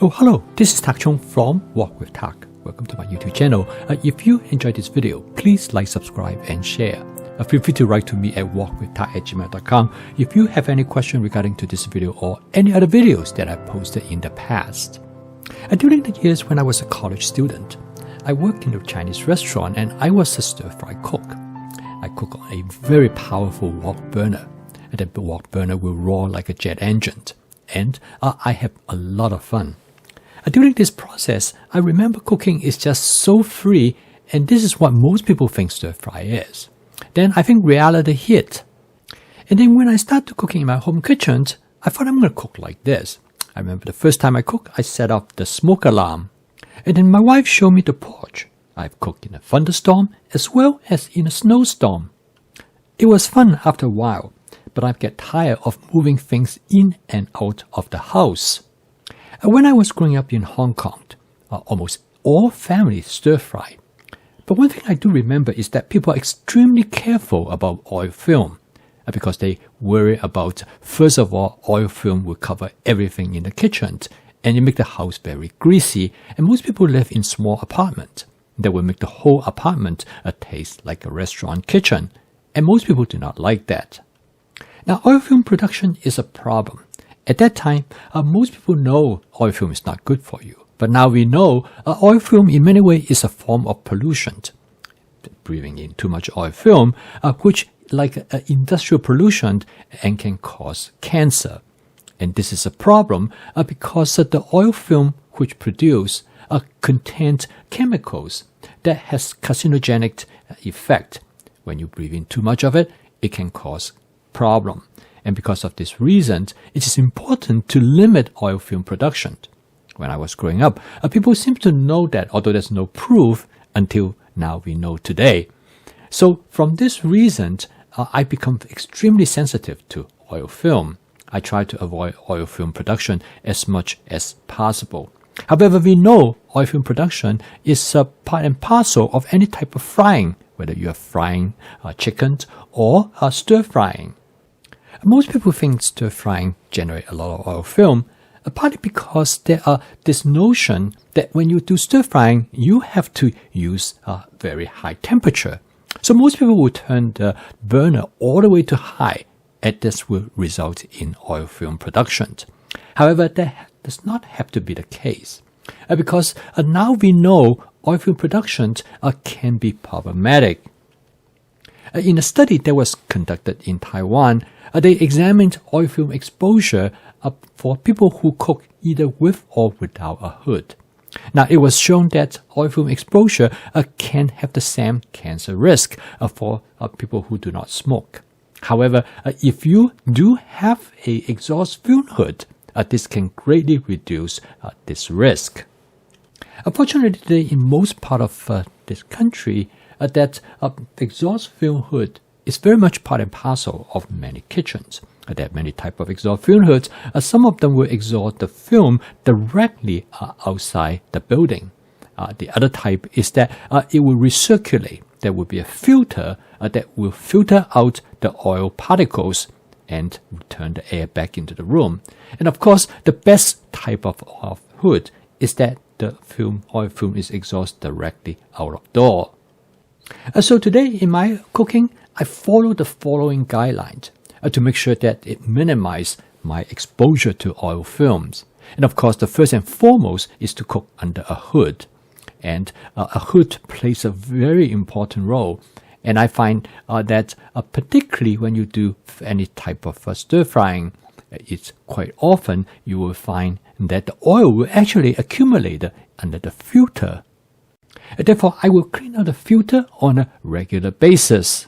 Oh, hello, this is Tak Chung from Walk with Tak. Welcome to my YouTube channel. If you enjoyed this video, please like, subscribe, and share. Feel free to write to me at walkwithtak@gmail.com if you have any question regarding to this video or any other videos that I posted in the past. During the years when I was a college student, I worked in a Chinese restaurant and I was a stir-fry cook. I cook on a very powerful wok burner. And the wok burner will roar like a jet engine. And I have a lot of fun. During this process, I remember cooking is just so free, and this is what most people think stir-fry is. Then I think reality hit. And then when I started cooking in my home kitchen, I thought I'm going to cook like this. I remember the first time I cooked, I set up the smoke alarm. And then my wife showed me the porch. I've cooked in a thunderstorm as well as in a snowstorm. It was fun after a while, but I get tired of moving things in and out of the house. When I was growing up in Hong Kong, almost all families stir-fry. But one thing I do remember is that people are extremely careful about oil film because they worry about, first of all, oil film will cover everything in the kitchen and it make the house very greasy, and most people live in small apartments. That will make the whole apartment taste like a restaurant kitchen, and most people do not like that. Now, oil film production is a problem. At that time, most people know oil film is not good for you. But now we know oil film in many ways is a form of pollution. Breathing in too much oil film, which like industrial pollution and can cause cancer. And this is a problem because the oil film which produce contains chemicals that has carcinogenic effect. When you breathe in too much of it, it can cause problem. And because of this reason, it is important to limit oil film production. When I was growing up, people seem to know that, although there's no proof until now we know today. So from this reason, I become extremely sensitive to oil film. I try to avoid oil film production as much as possible. However, we know oil film production is a part and parcel of any type of frying, whether you are frying chicken or stir-frying. Most people think stir-frying generate a lot of oil film, partly because there are this notion that when you do stir-frying, you have to use a very high temperature. So most people will turn the burner all the way to high, and this will result in oil film production. However, that does not have to be the case, because now we know oil film production can be problematic. In a study that was conducted in Taiwan, they examined oil film exposure for people who cook either with or without a hood. Now, it was shown that oil film exposure can have the same cancer risk for people who do not smoke. However, if you do have an exhaust fume hood, this can greatly reduce this risk. Unfortunately, today in most part of this country, that exhaust fume hood is very much part and parcel of many kitchens. There are many types of exhaust fume hoods. Some of them will exhaust the film directly outside the building. The other type is that it will recirculate. There will be a filter that will filter out the oil particles and return the air back into the room. And of course, the best type of hood is that the oil film is exhausted directly out of door. So today in my cooking, I follow the following guidelines to make sure that it minimizes my exposure to oil films. And of course, the first and foremost is to cook under a hood. And a hood plays a very important role. And I find that particularly when you do any type of stir-frying, it's quite often you will find that the oil will actually accumulate under the filter. Therefore, I will clean out the filter on a regular basis.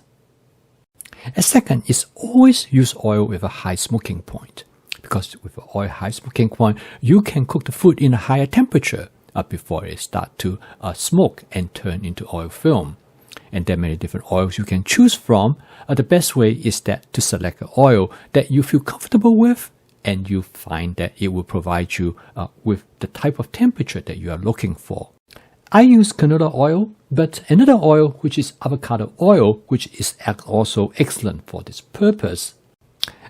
And second is always use oil with a high smoking point. Because with an oil high smoking point, you can cook the food in a higher temperature before it starts to smoke and turn into oil film. And there are many different oils you can choose from. The best way is that to select an oil that you feel comfortable with and you find that it will provide you with the type of temperature that you are looking for. I use canola oil, but another oil which is avocado oil, which is also excellent for this purpose.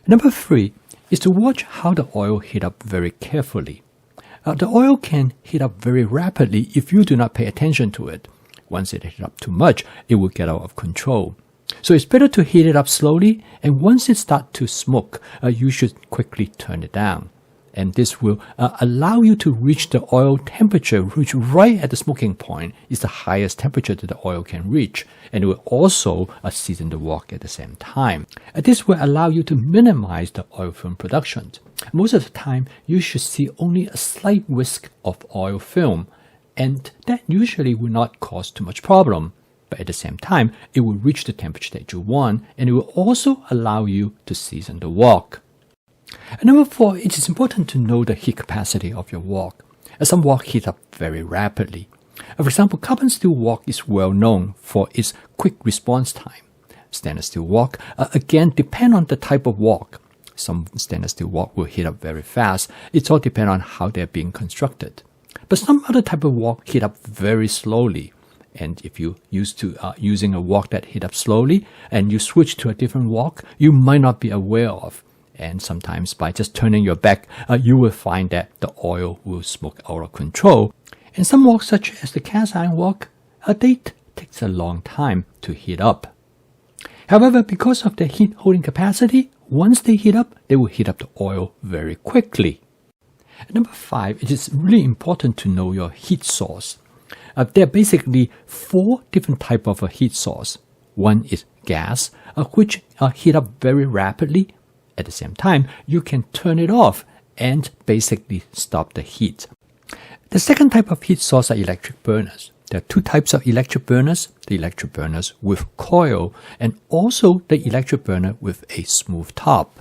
Number 3 is to watch how the oil heat up very carefully. The oil can heat up very rapidly if you do not pay attention to it. Once it heats up too much, it will get out of control. So it's better to heat it up slowly, and once it starts to smoke, you should quickly turn it down. And this will allow you to reach the oil temperature, which right at the smoking point is the highest temperature that the oil can reach. And it will also season the wok at the same time. This will allow you to minimize the oil film production. Most of the time, you should see only a slight whisk of oil film, and that usually will not cause too much problem. But at the same time, it will reach the temperature that you want, and it will also allow you to season the wok. And number 4, it is important to know the heat capacity of your wok. Some wok heat up very rapidly. For example, carbon steel wok is well known for its quick response time. Stainless steel wok, again, depend on the type of wok. Some stainless steel wok will heat up very fast. It all depends on how they're being constructed. But some other type of wok heat up very slowly. And if you're used to using a wok that heat up slowly and you switch to a different wok, you might not be aware of. And sometimes by just turning your back, you will find that the oil will smoke out of control. And some woks, such as the cast iron wok, takes a long time to heat up. However, because of their heat holding capacity, once they heat up, they will heat up the oil very quickly. And number 5, it is really important to know your heat source. There are basically 4 different types of a heat source. One is gas, which heat up very rapidly. At the same time, you can turn it off and basically stop the heat. The second type of heat source are electric burners. There are 2 types of electric burners, the electric burners with coil and also the electric burner with a smooth top.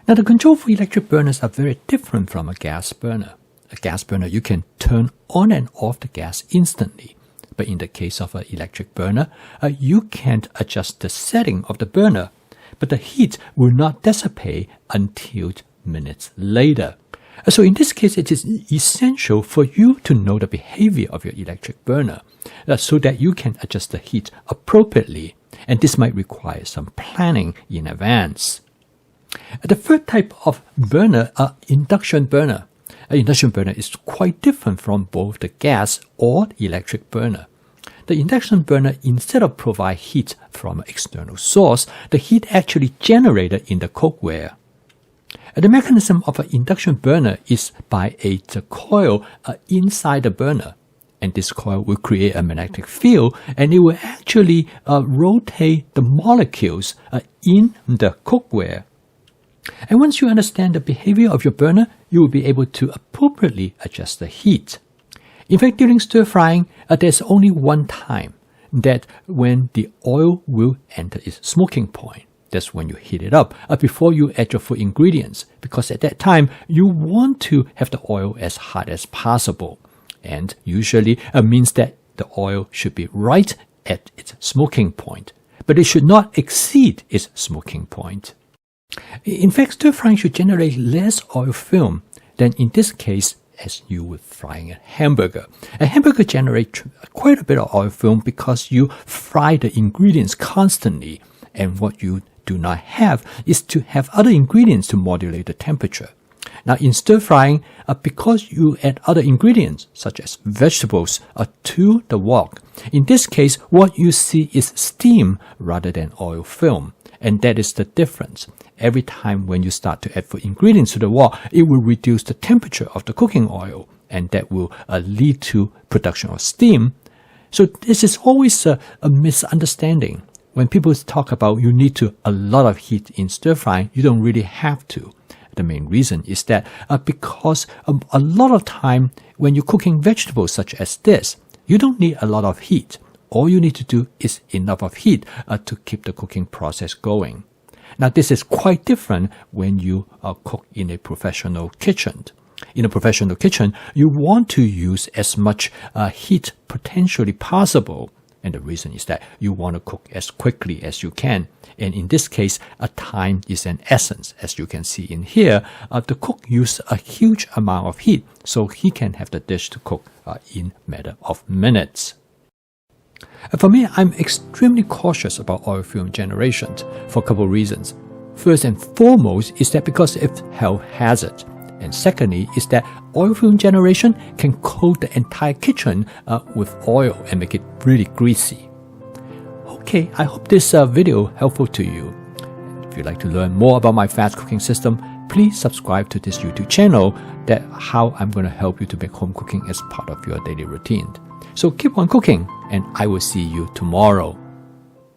Now the control for electric burners are very different from a gas burner. A gas burner, you can turn on and off the gas instantly. But in the case of an electric burner, you can't adjust the setting of the burner, but the heat will not dissipate until minutes later. So in this case, it is essential for you to know the behavior of your electric burner so that you can adjust the heat appropriately. And this might require some planning in advance. The third type of burner are induction burner. An induction burner is quite different from both the gas or the electric burner. The induction burner, instead of provide heat from an external source, the heat actually generated in the cookware. The mechanism of an induction burner is by a coil inside the burner. And this coil will create a magnetic field, and it will actually rotate the molecules in the cookware. And once you understand the behavior of your burner, you will be able to appropriately adjust the heat. In fact, during stir frying, there's only one time that when the oil will enter its smoking point. That's when you heat it up before you add your food ingredients, because at that time you want to have the oil as hot as possible. And usually it means that the oil should be right at its smoking point, but it should not exceed its smoking point. In fact, stir frying should generate less oil film than in this case as you would frying a hamburger. A hamburger generates quite a bit of oil film because you fry the ingredients constantly, and what you do not have is to have other ingredients to modulate the temperature. Now in stir frying, because you add other ingredients such as vegetables to the wok, in this case what you see is steam rather than oil film, and that is the difference. Every time when you start to add food ingredients to the wok, it will reduce the temperature of the cooking oil, and that will lead to production of steam. So this is always a misunderstanding. When people talk about you need a lot of heat in stir frying, you don't really have to. The main reason is that because a lot of time when you're cooking vegetables such as this, you don't need a lot of heat. All you need to do is enough of heat to keep the cooking process going. Now this is quite different when you cook in a professional kitchen. In a professional kitchen, you want to use as much heat potentially possible. And the reason is that you want to cook as quickly as you can. And in this case, time is an essence. As you can see in here, the cook uses a huge amount of heat, so he can have the dish to cook in a matter of minutes. For me, I'm extremely cautious about oil film generation for a couple of reasons. First and foremost is that because it's health hazard. And secondly is that oil fume generation can coat the entire kitchen with oil and make it really greasy. Okay, I hope this video helpful to you. If you'd like to learn more about my fast cooking system, please subscribe to this YouTube channel. That's how I'm going to help you to make home cooking as part of your daily routine. So keep on cooking, and I will see you tomorrow.